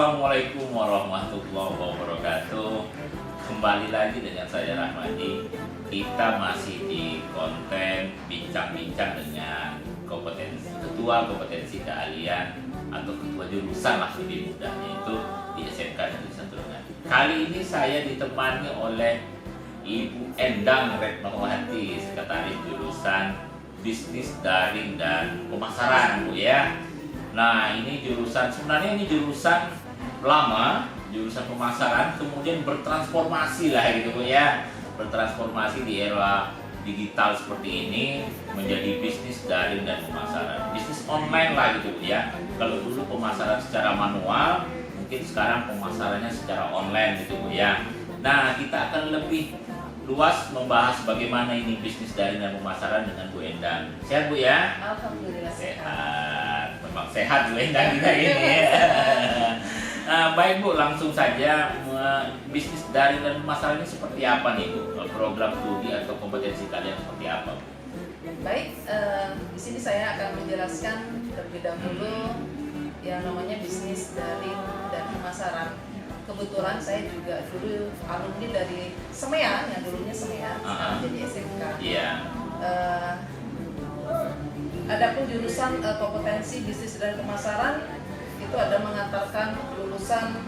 Assalamualaikum warahmatullahi wabarakatuh. Kembali lagi dengan saya Rahmadi. Kita masih di konten bincang-bincang dengan ketua kompetensi keahlian atau ketua jurusan lah lebih mudahnya itu di SMK Negeri Santurungan. Kali ini saya ditemani oleh Ibu Endang Retnowati, sekretaris jurusan Bisnis Daring dan Pemasaran, Bu ya. Nah, ini sebenarnya ini jurusan lama, jurusan pemasaran, kemudian bertransformasi lah gitu Bu ya. Bertransformasi di era digital seperti ini menjadi bisnis daring dan pemasaran. Bisnis online lah gitu Bu ya. Kalau dulu pemasaran secara manual, mungkin sekarang pemasarannya secara online gitu Bu ya. Nah, kita akan lebih luas membahas bagaimana ini bisnis daring dan pemasaran dengan Bu Endang. Sehat Bu ya? Alhamdulillah sehat. Memang sehat Bu Endang kita ini. Baik Bu, langsung saja bisnis daring dan pemasaran ini seperti apa nih Bu? Program studi atau kompetensi kalian seperti apa Bu? Baik, di sini saya akan menjelaskan terlebih dahulu yang namanya bisnis daring dan pemasaran. Kebetulan saya juga dulu alumni dari SEMEA, yang dulunya SEMEA, sekarang jadi SMK. Iya. Adapun jurusan kompetensi bisnis dan pemasaran itu ada mengantarkan lulusan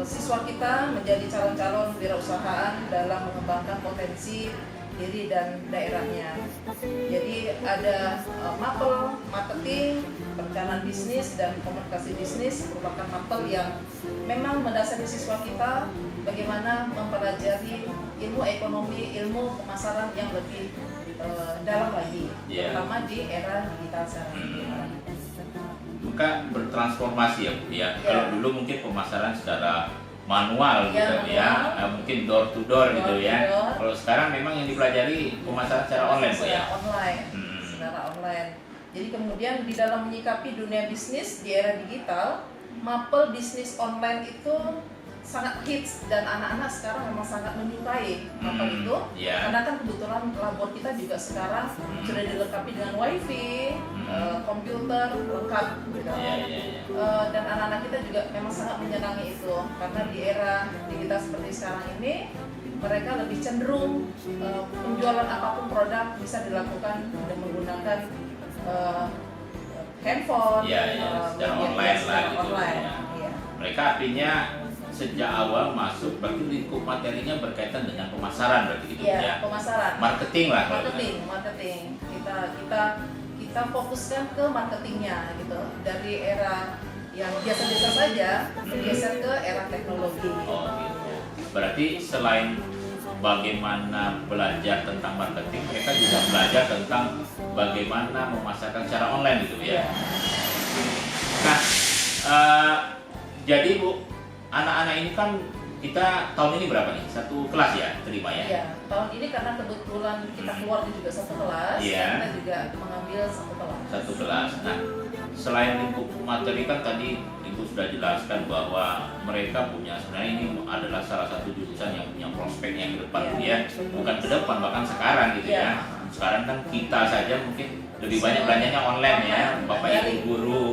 siswa kita menjadi calon-calon wirausahaan dalam mengembangkan potensi diri dan daerahnya. Jadi ada mapel marketing, perencanaan bisnis dan komunikasi bisnis merupakan mapel yang memang mendasari siswa kita bagaimana mempelajari ilmu ekonomi, ilmu pemasaran yang lebih dalam lagi, terutama di era digital sekarang. Maka bertransformasi ya Bu ya. Kalau dulu mungkin pemasaran secara manual gitu ya, mungkin door to door gitu ya. Kalau sekarang memang yang dipelajari pemasaran secara online Bu ya. Secara online. Jadi kemudian di dalam menyikapi dunia bisnis di era digital, mapel bisnis online itu sangat hits dan anak-anak sekarang memang sangat menyukai mapel itu. Karena kan kebetulan labor kita juga sekarang sudah dilengkapi dengan wifi, komputer lengkap gitu. Dan anak-anak kita juga memang sangat menyenangi itu karena di era digital seperti sekarang ini mereka lebih cenderung penjualan apapun produk bisa dilakukan dengan menggunakan handphone, secara online lah gitu. Online. Mereka artinya sejak awal masuk berarti lingkup materinya berkaitan dengan pemasaran berarti gitu ya. Pemasaran. Marketing lah. Marketing. Kita fokuskan ke marketingnya gitu. Dari era yang biasa-biasa saja bergeser ke era teknologi. Oh gitu. Berarti selain bagaimana belajar tentang marketing, mereka juga belajar tentang bagaimana memasarkan secara online gitu ya. Nah, jadi Bu, anak-anak ini kan kita tahun ini berapa nih? Satu kelas ya terima ya? Iya, tahun ini karena kebetulan kita keluar juga satu kelas, kita juga mengambil satu kelas. Satu kelas. Nah, selain lingkup materi kan tadi Ibu sudah jelaskan bahwa mereka punya, sebenarnya ini adalah salah satu jurusan yang punya prospek yang ke depan ya, bukan ke depan bahkan sekarang gitu ya. Sekarang kan kita saja mungkin lebih banyak belanjanya online ya, Bapak Ibu guru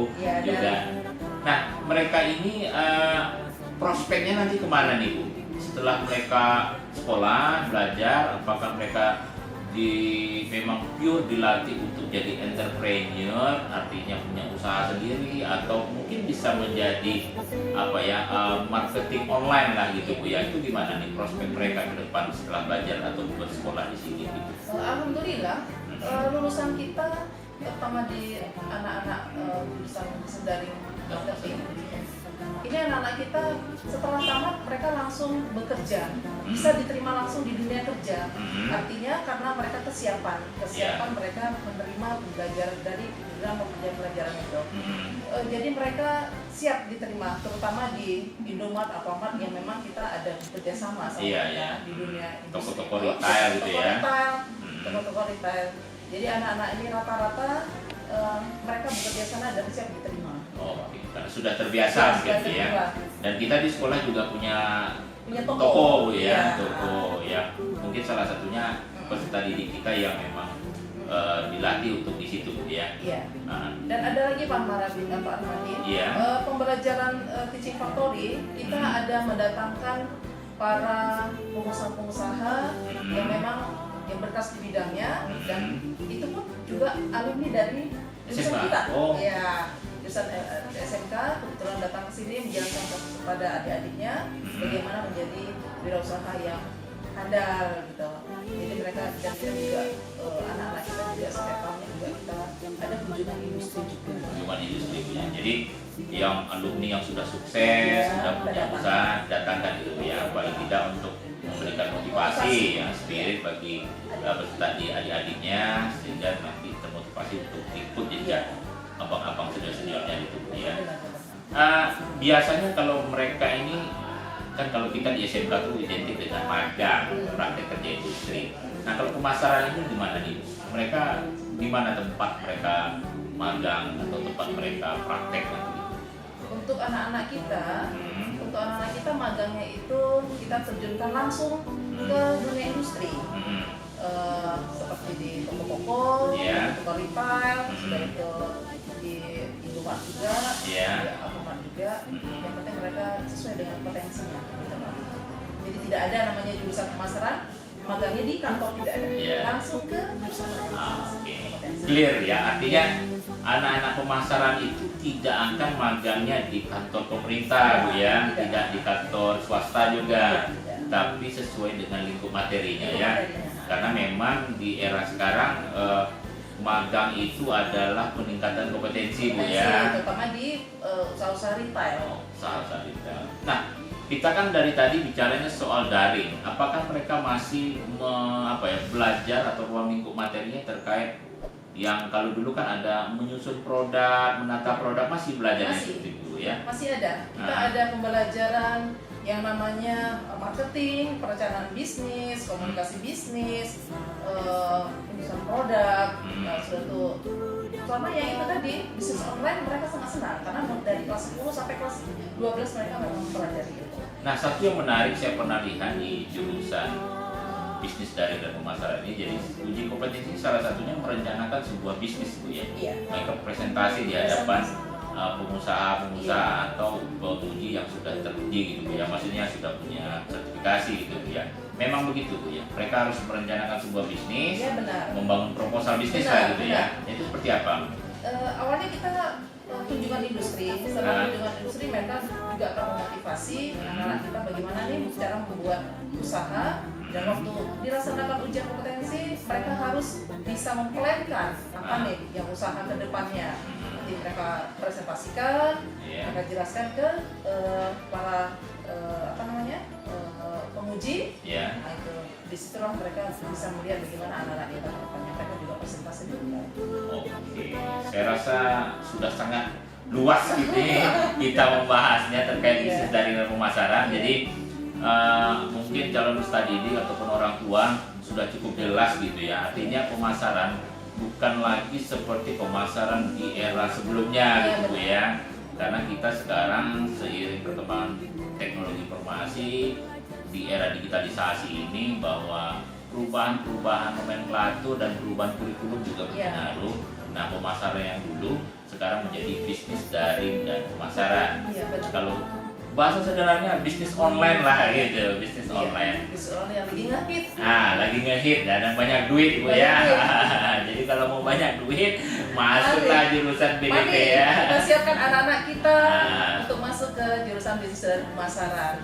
juga. Nah, mereka ini prospeknya nanti kemana nih Bu? Setelah mereka sekolah, belajar, apakah mereka memang pure dilatih untuk jadi entrepreneur, artinya punya usaha sendiri, atau mungkin bisa menjadi marketing online lah gitu Bu ya? Itu gimana nih prospek mereka ke depan setelah belajar atau bersekolah di sini gitu? Alhamdulillah, lulusan kita terutama di anak-anak jurusan bisnis daring marketing. Ini anak-anak kita setelah tamat mereka langsung bekerja, bisa diterima langsung di dunia kerja. Artinya karena mereka kesiapan mereka menerima pembelajaran dari dalam pelajaran itu. Jadi mereka siap diterima, terutama di Indomaret, Alfamart yang memang kita ada kerjasama sama mereka di dunia industri. Toko-toko retail gitu ya. Toko-toko retail. Jadi anak-anak ini rata-rata mereka bekerja sana dan siap diterima. Oh, karena sudah terbiasa gitu ya. Dan kita di sekolah juga punya toko ya. Mungkin salah satunya peserta didik kita yang memang dilatih untuk di situ ya. Iya. Nah, Dan ada lagi Pak Armadin, Iya. pembelajaran teaching factory kita ada mendatangkan para pengusaha-pengusaha yang memang yang berkas di bidangnya dan itu pun juga alumni dari jurusan SMK. kita. Oh. Ya, jurusan SMK kebetulan datang ke sini menjelaskan kepada adik-adiknya bagaimana menjadi wirausaha yang handal gitu. Jadi mereka dan kita juga anak-anak kita juga setiap tahunnya juga kita ada kunjungan industri juga. kunjungan industri ya. Jadi yang alumni yang sudah sukses, sudah punya usaha, datangkan itu ya, paling tidak untuk memberikan motivasi ya, spirit bagi peserta adik-adiknya sehingga nanti termotivasi untuk ikut jejak abang-abang senior-seniornya itu ya. Biasanya kalau mereka ini kan kalau kita di SMK itu identik dengan magang, praktek kerja industri. Nah kalau pemasaran ini gimana nih? Mereka di mana tempat mereka magang atau tempat mereka praktek nanti? Untuk anak-anak kita magangnya itu kita terjunkan langsung ke dunia industri. Seperti di toko-toko, toko retail, sudah itu di Indomaret juga, di Alfamart juga. Yang penting mereka sesuai dengan potensinya. Gitu. Jadi tidak ada namanya jurusan pemasaran, magangnya di kantor tidak ada, langsung ke jurusan potensi. Clear ya, artinya anak-anak pemasaran itu tidak akan magangnya di kantor pemerintah Bu ya, tidak di kantor swasta juga, tapi sesuai dengan lingkup materinya ya. Karena memang di era sekarang magang itu adalah peningkatan kompetensi Bu ya. Terutama di usaha-usaha retail. Usaha-usaha retail. Nah, kita kan dari tadi bicaranya soal daring. Apakah mereka masih belajar atau ruang lingkup materinya terkait yang kalau dulu kan ada menyusun produk, menata produk, masih belajar seperti itu ya? Masih ada. Kita ada pembelajaran yang namanya marketing, perencanaan bisnis, komunikasi bisnis, penyusunan produk, sudah tuh. Selama yang itu tadi, bisnis online mereka sangat senang karena dari kelas 10 sampai kelas 12 mereka memang mempelajari itu. Nah, satu yang menarik saya pernah lihat di jurusan bisnis daring dan pemasaran ini, jadi uji kompetensi salah satunya merencanakan sebuah bisnis Bu ya. Mereka presentasi di hadapan pengusaha-pengusaha atau penguji yang sudah teruji gitu Bu ya, maksudnya sudah punya sertifikasi gitu Bu ya. Memang begitu Bu ya, mereka harus merencanakan sebuah bisnis, membangun proposal bisnis lah gitu ya. Itu seperti apa? Awalnya kita kunjungan industri, setelah kunjungan industri mereka juga akan memotivasi anak-anak kita bagaimana nih cara membuat usaha. Dan waktu dilaksanakan ujian kompetensi, mereka harus bisa memplankan apa nih yang usaha ke depannya. Nanti mereka presentasikan, mereka jelaskan ke para penguji. Nah itu disitulah mereka bisa melihat bagaimana anak-anak kita ke depannya. Mereka juga presentasi dulu. Oke, saya rasa sudah sangat luas gitu kita membahasnya terkait bisnis daring dan pemasaran. Jadi mungkin calon peserta didik ataupun orang tua sudah cukup jelas gitu ya. Artinya pemasaran bukan lagi seperti pemasaran di era sebelumnya gitu ya. Karena kita sekarang seiring perkembangan teknologi informasi di era digitalisasi ini, bahwa perubahan nomenklatur dan perubahan kurikulum juga berpengaruh. Nah, pemasaran yang dulu sekarang menjadi bisnis daring dan pemasaran. Kalau bahasa sederhananya bisnis online lah gitu, bisnis online. Bisnis online yang lagi ngehit. Lagi ngehit dan banyak duit Bu ya. Jadi kalau mau banyak duit, masuklah jurusan BDP ya. Kita siapkan anak-anak kita untuk masuk ke jurusan bisnis dan pemasaran.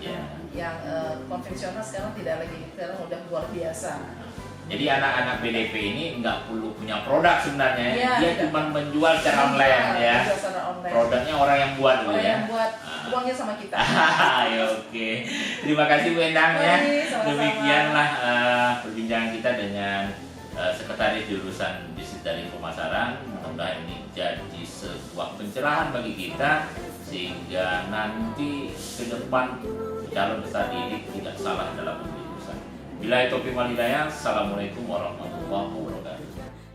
Yang konvensional sekarang tidak lagi, sekarang udah luar biasa. Jadi anak-anak BDP ini nggak perlu punya produk sebenarnya, dia cuma menjual secara online ya. Produknya orang yang buat Bu ya. Yang buat, uangnya sama kita. Oke. Terima kasih Bu Endang ya. Demikianlah perbincangan kita dengan Sekretaris Jurusan Bisnis Daring Pemasaran. Mudah-mudahan ini jadi sebuah pencerahan bagi kita sehingga nanti ke depan calon peserta didik tidak salah dalam memilih jurusan. Billahi taufiq wal hidayah. Assalamualaikum warahmatullahi wabarakatuh.